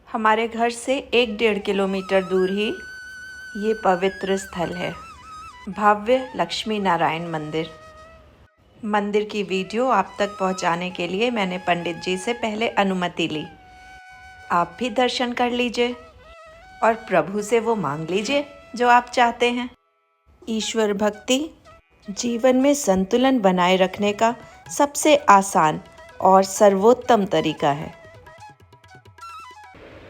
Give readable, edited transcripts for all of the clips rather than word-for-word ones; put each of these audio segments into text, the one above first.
हमारे घर से 1-1.5 किलोमीटर दूर ही ये पवित्र स्थल है, भव्य लक्ष्मी नारायण मंदिर। मंदिर की वीडियो आप तक पहुंचाने के लिए मैंने पंडित जी से पहले अनुमति ली। आप भी दर्शन कर लीजिए और प्रभु से वो मांग लीजिए जो आप चाहते हैं। ईश्वर भक्ति जीवन में संतुलन बनाए रखने का सबसे आसान और सर्वोत्तम तरीका है।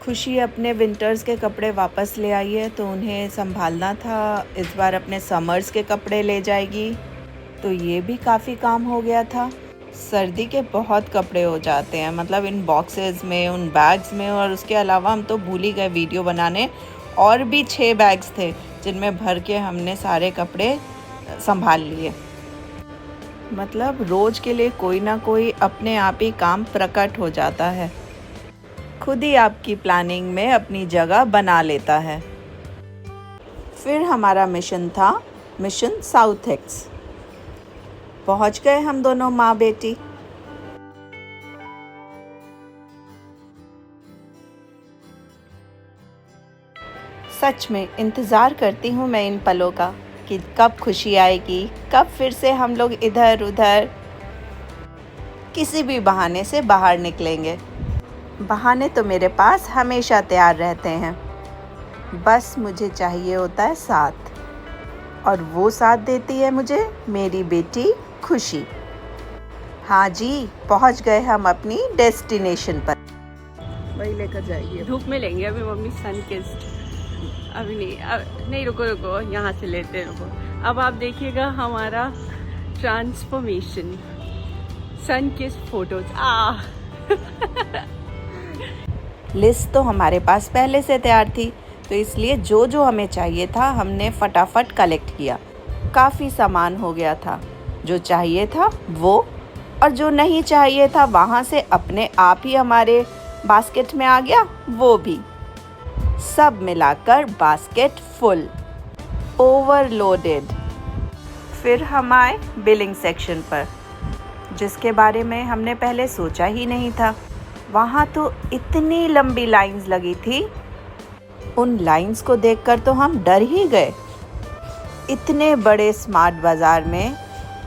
खुशी अपने विंटर्स के कपड़े वापस ले आई है तो उन्हें संभालना था। इस बार अपने समर्स के कपड़े ले जाएगी तो ये भी काफ़ी काम हो गया था। सर्दी के बहुत कपड़े हो जाते हैं, मतलब इन बॉक्सेस में, उन बैग्स में, और उसके अलावा हम तो भूल ही गए वीडियो बनाने। और भी 6 बैग्स थे जिनमें भर के हमने सारे कपड़े संभाल लिए। मतलब रोज़ के लिए कोई ना कोई अपने आप ही काम प्रकट हो जाता है, खुद ही आपकी प्लानिंग में अपनी जगह बना लेता है। फिर हमारा मिशन था मिशन साउथ एक्स। पहुंच गए हम दोनों माँ बेटी। सच में इंतज़ार करती हूँ मैं इन पलों का कि कब खुशी आएगी, कब फिर से हम लोग इधर उधर किसी भी बहाने से बाहर निकलेंगे। बहाने तो मेरे पास हमेशा तैयार रहते हैं, बस मुझे चाहिए होता है साथ, और वो साथ देती है मुझे मेरी बेटी खुशी। हाँ जी, पहुंच गए हम अपनी डेस्टिनेशन पर। वही लेकर जाइए। धूप में लेंगे अभी मम्मी सन किस्ट। अभी नहीं, रुको, यहाँ से लेते रुको। अब आप देखिएगा हमारा ट्रांसफॉर्मेशन, सन किस्ट फोटोज। लिस्ट तो हमारे पास पहले से तैयार थी, तो इसलिए जो जो हमें चाहिए था हमने फटाफट कलेक्ट किया। काफ़ी सामान हो गया था, जो चाहिए था वो, और जो नहीं चाहिए था वहाँ से अपने आप ही हमारे बास्केट में आ गया वो भी। सब मिलाकर बास्केट फुल, ओवरलोडेड। फिर हम आए बिलिंग सेक्शन पर, जिसके बारे में हमने पहले सोचा ही नहीं था। वहाँ तो इतनी लंबी लाइंस लगी थी, उन लाइंस को देखकर तो हम डर ही गए। इतने बड़े स्मार्ट बाज़ार में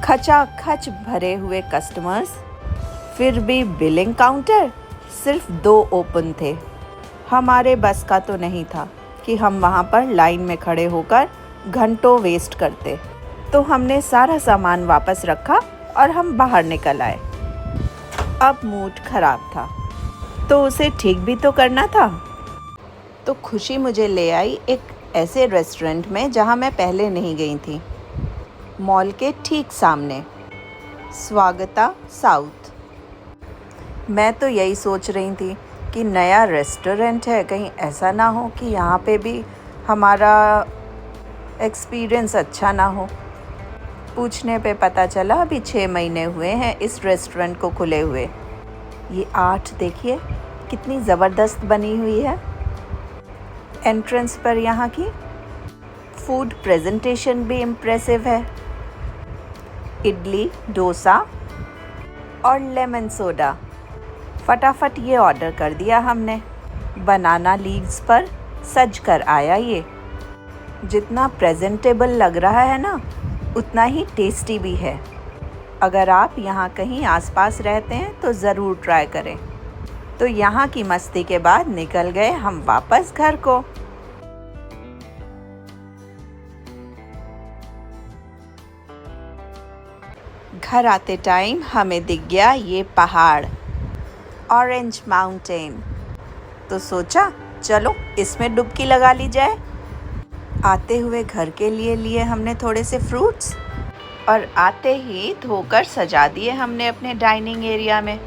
खचाखच भरे हुए कस्टमर्स, फिर भी बिलिंग काउंटर सिर्फ 2 ओपन थे। हमारे बस का तो नहीं था कि हम वहाँ पर लाइन में खड़े होकर घंटों वेस्ट करते, तो हमने सारा सामान वापस रखा और हम बाहर निकल आए। अब मूड खराब था तो उसे ठीक भी तो करना था। तो खुशी मुझे ले आई एक ऐसे रेस्टोरेंट में जहाँ मैं पहले नहीं गई थी, मॉल के ठीक सामने, स्वागता साउथ। मैं तो यही सोच रही थी कि नया रेस्टोरेंट है, कहीं ऐसा ना हो कि यहाँ पे भी हमारा एक्सपीरियंस अच्छा ना हो। पूछने पे पता चला अभी 6 महीने हुए हैं इस रेस्टोरेंट को खुले हुए। ये आर्ट देखिए कितनी ज़बरदस्त बनी हुई है। एंट्रेंस पर यहाँ की फूड प्रेजेंटेशन भी इम्प्रेसिव है। इडली, डोसा और लेमन सोडा। फटाफट ये ऑर्डर कर दिया हमने। बनाना लीव्स पर सज कर आया ये। जितना प्रेजेंटेबल लग रहा है ना, उतना ही टेस्टी भी है। अगर आप यहाँ कहीं आसपास रहते हैं तो ज़रूर ट्राई करें। तो यहाँ की मस्ती के बाद निकल गए हम वापस घर को। घर आते टाइम हमें दिख गया ये पहाड़, ऑरेंज माउंटेन। तो सोचा चलो इसमें डुबकी लगा ली जाए। आते हुए घर के लिए हमने थोड़े से फ्रूट्स, और आते ही धोकर सजा दिए हमने अपने डाइनिंग एरिया में।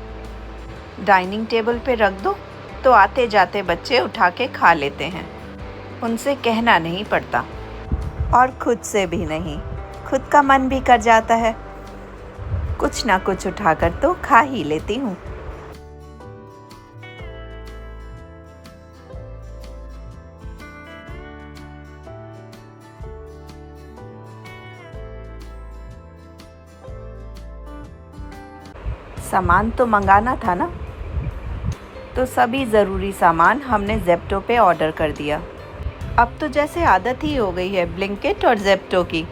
डाइनिंग टेबल पे रख दो तो आते जाते बच्चे उठा के खा लेते हैं, उनसे कहना नहीं पड़ता, और खुद से भी नहीं, खुद का मन भी कर जाता है। कुछ ना कुछ उठाकर तो खा ही लेती हूँ। सामान तो मंगाना था ना, तो सभी ज़रूरी सामान हमने ज़ेप्टो पे ऑर्डर कर दिया। अब तो जैसे आदत ही हो गई है ब्लिंकिट और ज़ेप्टो की।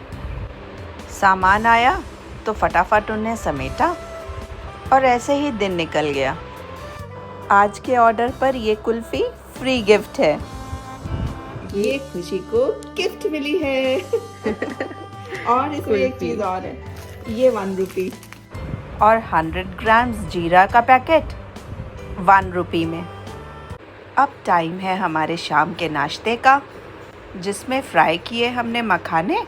सामान आया तो फटाफट उन्हें समेटा और ऐसे ही दिन निकल गया। आज के ऑर्डर पर ये कुल्फ़ी फ्री गिफ्ट है। ये खुशी को गिफ्ट मिली है। और इसमें एक चीज और है, ये 1 रुपी और 100 ग्राम्स जीरा का पैकेट 1 रुपी में। अब टाइम है हमारे शाम के नाश्ते का, जिसमें फ्राई किए हमने मखाने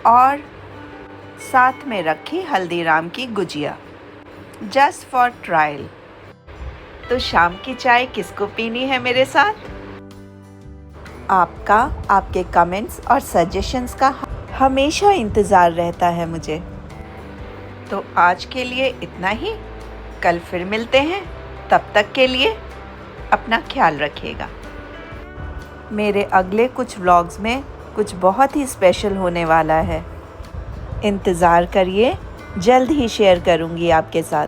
और साथ में रखी हल्दीराम की गुजिया, जस्ट फॉर ट्रायल। तो शाम की चाय किसको पीनी है मेरे साथ? आपका, आपके कमेंट्स और सजेशंस का हमेशा इंतज़ार रहता है मुझे। तो आज के लिए इतना ही, कल फिर मिलते हैं। तब तक के लिए अपना ख्याल रखिएगा। मेरे अगले कुछ व्लॉग्स में कुछ बहुत ही स्पेशल होने वाला है। इंतज़ार करिए, जल्द ही शेयर करूँगी आपके साथ।